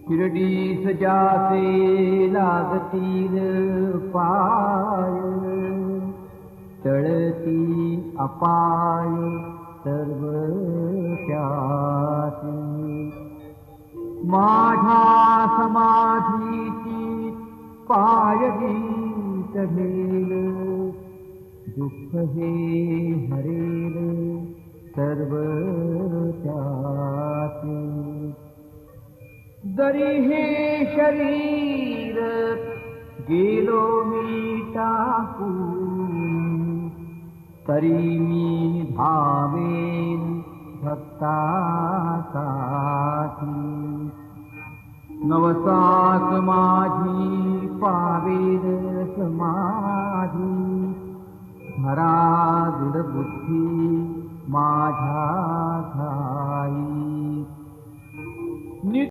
शिर्डीस जासे लागतील पाय, टळती अपाय सर्व त्यासी. माझ्या समाधीची पायरी चढेल, दुःख हे हरेल सर्व त्यासी. जरी हे शरीर गेलो मी टाकून, तरी मी धावेन भक्तासाठी. नवसात माझी पावेल समाधी, धरा दृढ बुद्धी माझ्या ठाई.